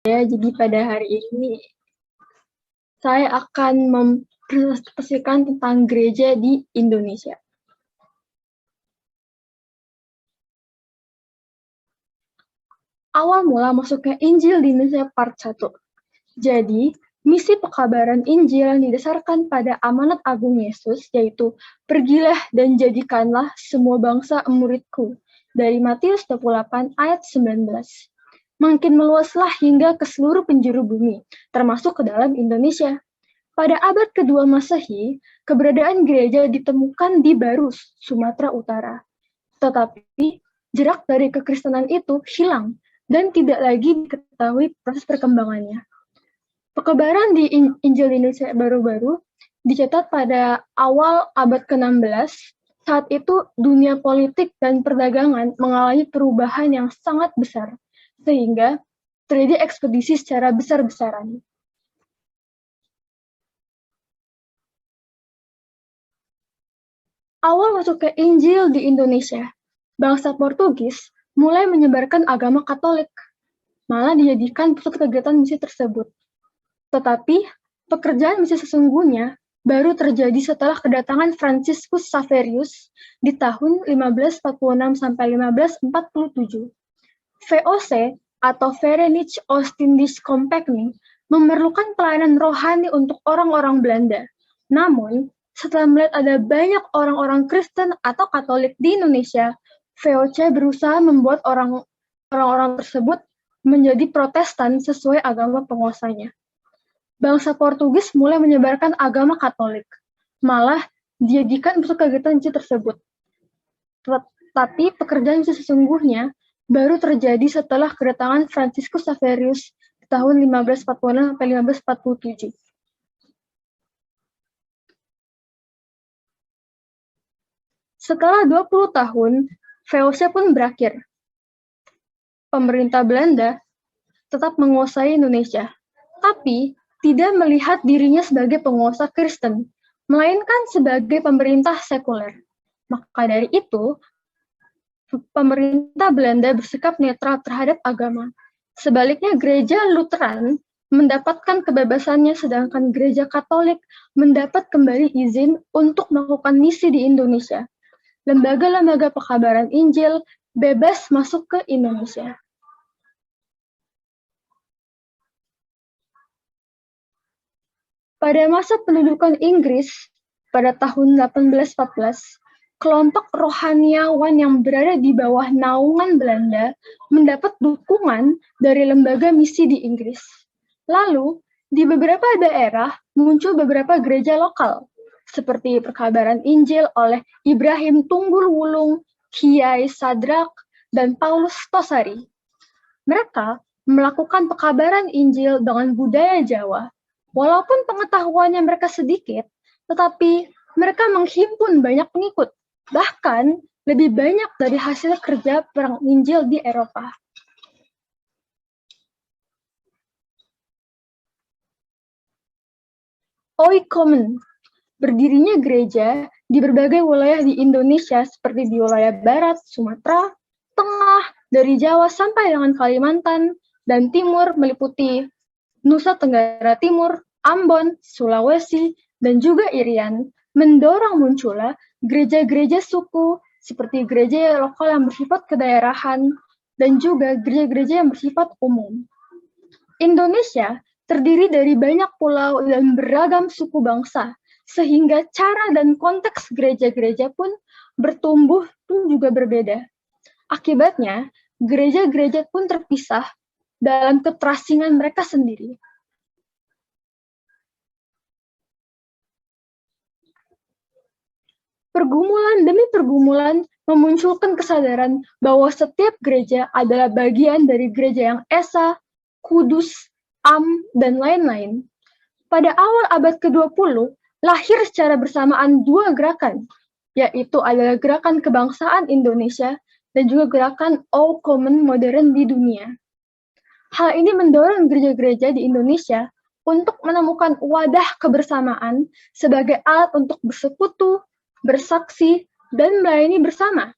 Jadi pada hari ini saya akan mempresentasikan tentang gereja di Indonesia. Awal mula masuknya Injil di Indonesia part 1. Jadi, misi pekabaran Injil yang didasarkan pada amanat agung Yesus, yaitu pergilah dan jadikanlah semua bangsa muridku, dari Matius 28 ayat 19. Makin meluaslah hingga ke seluruh penjuru bumi, termasuk ke dalam Indonesia. Pada abad kedua Masehi, keberadaan gereja ditemukan di Barus, Sumatera Utara. Tetapi, jerak dari kekristenan itu hilang dan tidak lagi diketahui proses perkembangannya. Pekebaran di Injil Indonesia baru-baru dicatat pada awal abad ke-16. Saat itu, dunia politik dan perdagangan mengalami perubahan yang sangat besar, sehingga terjadi ekspedisi secara besar-besaran. Awal masuknya Injil di Indonesia, bangsa Portugis mulai menyebarkan agama Katolik, malah dijadikan pusat kegiatan misi tersebut. Tetapi, pekerjaan misi sesungguhnya baru terjadi setelah kedatangan Franciscus Xaverius di tahun 1546 sampai 1547. VOC atau Verenigde Oostindische Compagnie memerlukan pelayanan rohani untuk orang-orang Belanda. Namun, setelah melihat ada banyak orang-orang Kristen atau Katolik di Indonesia, VOC berusaha membuat orang-orang tersebut menjadi Protestan sesuai agama penguasanya. Bangsa Portugis mulai menyebarkan agama Katolik, malah dijadikan pusat kegiatan misi tersebut. Tetapi pekerjaan misi sesungguhnya baru terjadi setelah kedatangan Franciscus Xaverius di tahun 1546 sampai 1547. Setelah 20 tahun, VOC pun berakhir. Pemerintah Belanda tetap menguasai Indonesia, tapi tidak melihat dirinya sebagai penguasa Kristen, melainkan sebagai pemerintah sekuler. Maka dari itu, pemerintah Belanda bersikap netral terhadap agama. Sebaliknya, gereja Lutheran mendapatkan kebebasannya, sedangkan gereja Katolik mendapat kembali izin untuk melakukan misi di Indonesia. Lembaga-lembaga pekabaran Injil bebas masuk ke Indonesia. Pada masa pendudukan Inggris pada tahun 1814, kelompok rohaniawan yang berada di bawah naungan Belanda mendapat dukungan dari lembaga misi di Inggris. Lalu, di beberapa daerah muncul beberapa gereja lokal, seperti perkabaran Injil oleh Ibrahim Tunggul Wulung, Kiai Sadrak, dan Paulus Tosari. Mereka melakukan pekabaran Injil dengan budaya Jawa. Walaupun pengetahuannya mereka sedikit, tetapi mereka menghimpun banyak pengikut, bahkan lebih banyak dari hasil kerja perang Injil di Eropa. Oikomen, berdirinya gereja di berbagai wilayah di Indonesia seperti di wilayah Barat, Sumatera, Tengah, dari Jawa sampai dengan Kalimantan, dan Timur meliputi Nusa Tenggara Timur, Ambon, Sulawesi, dan juga Irian, mendorong munculnya gereja-gereja suku seperti gereja lokal yang bersifat kedaerahan dan juga gereja-gereja yang bersifat umum. Indonesia terdiri dari banyak pulau dan beragam suku bangsa, sehingga cara dan konteks gereja-gereja pun bertumbuh pun juga berbeda. Akibatnya, gereja-gereja pun terpisah dalam keterasingan mereka sendiri. Pergumulan demi pergumulan memunculkan kesadaran bahwa setiap gereja adalah bagian dari gereja yang esa, kudus, dan lain-lain. Pada awal abad ke-20, lahir secara bersamaan dua gerakan, yaitu adalah gerakan kebangsaan Indonesia dan juga gerakan All Common modern di dunia. Hal ini mendorong gereja-gereja di Indonesia untuk menemukan wadah kebersamaan sebagai alat untuk bersekutu, bersaksi, dan melayani bersama.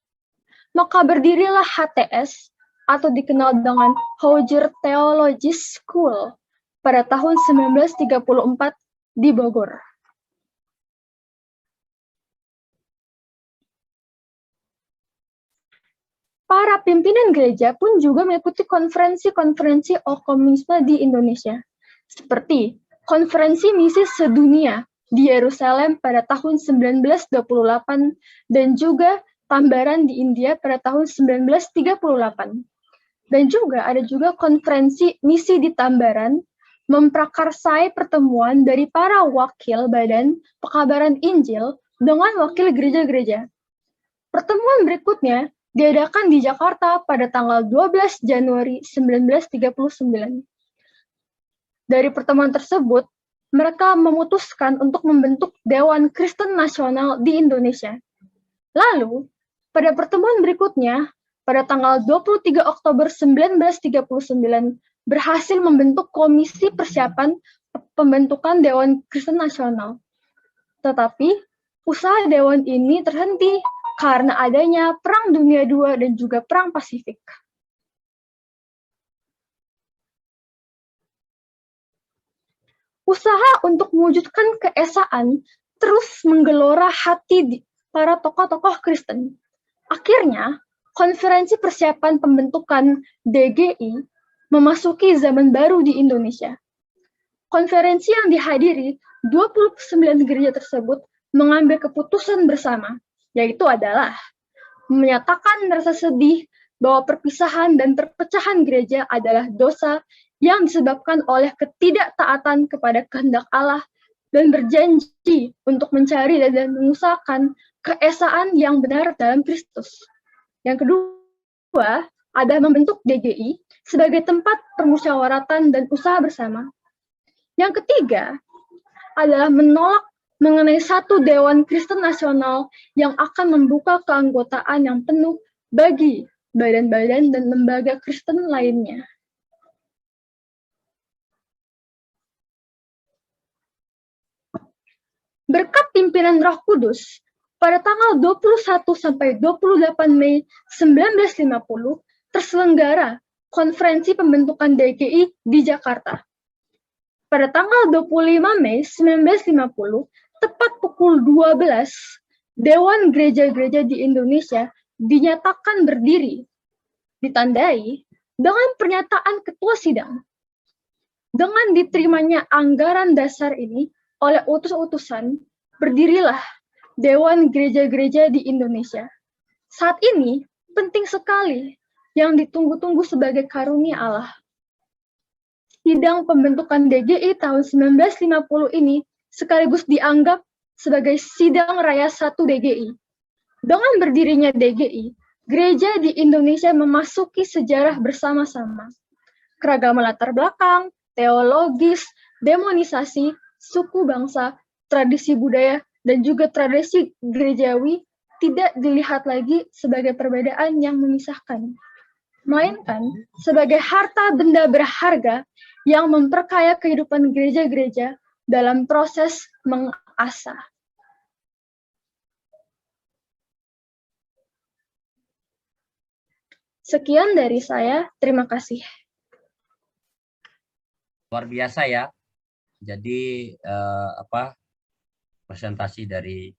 Maka berdirilah HTS, atau dikenal dengan Hauger Theology School pada tahun 1934 di Bogor. Para pimpinan gereja pun juga mengikuti konferensi-konferensi komunisme di Indonesia, seperti Konferensi Misi Sedunia di Yerusalem pada tahun 1928 dan juga Tambaran di India pada tahun 1938. Dan juga ada juga konferensi misi di Tambaran memprakarsai pertemuan dari para wakil Badan Pekabaran Injil dengan wakil gereja-gereja. Pertemuan berikutnya diadakan di Jakarta pada tanggal 12 Januari 1939. Dari pertemuan tersebut, mereka memutuskan untuk membentuk Dewan Kristen Nasional di Indonesia. Lalu, pada pertemuan berikutnya, pada tanggal 23 Oktober 1939, berhasil membentuk Komisi Persiapan Pembentukan Dewan Kristen Nasional. Tetapi, usaha dewan ini terhenti karena adanya Perang Dunia II dan juga Perang Pasifik. Usaha untuk mewujudkan keesaan terus menggelora hati para tokoh-tokoh Kristen. Akhirnya, Konferensi Persiapan Pembentukan DGI memasuki zaman baru di Indonesia. Konferensi yang dihadiri 29 gereja tersebut mengambil keputusan bersama, yaitu adalah menyatakan rasa sedih bahwa perpisahan dan perpecahan gereja adalah dosa yang disebabkan oleh ketidaktaatan kepada kehendak Allah dan berjanji untuk mencari dan mengusahakan keesaan yang benar dalam Kristus. Yang kedua adalah membentuk DGI sebagai tempat permusyawaratan dan usaha bersama. Yang ketiga adalah menolak mengenai satu Dewan Kristen Nasional yang akan membuka keanggotaan yang penuh bagi badan-badan dan lembaga Kristen lainnya. Berkat pimpinan Roh Kudus, pada tanggal 21 sampai 28 Mei 1950 terselenggara Konferensi Pembentukan DGI di Jakarta. Pada tanggal 25 Mei 1950, tepat pukul 12, Dewan Gereja-Gereja di Indonesia dinyatakan berdiri, ditandai dengan pernyataan ketua sidang. Dengan diterimanya anggaran dasar ini oleh utus-utusan, berdirilah Dewan Gereja-Gereja di Indonesia. Saat ini penting sekali yang ditunggu-tunggu sebagai karunia Allah. Sidang pembentukan DGI tahun 1950 ini sekaligus dianggap sebagai sidang raya 1 DGI. Dengan berdirinya DGI, gereja di Indonesia memasuki sejarah bersama-sama. Keragaman latar belakang, teologis, demonisasi, suku bangsa, tradisi budaya, dan juga tradisi gerejawi tidak dilihat lagi sebagai perbedaan yang memisahkan, melainkan sebagai harta benda berharga yang memperkaya kehidupan gereja-gereja dalam proses mengasah. Sekian dari saya, terima kasih. Luar biasa ya. Jadi presentasi dari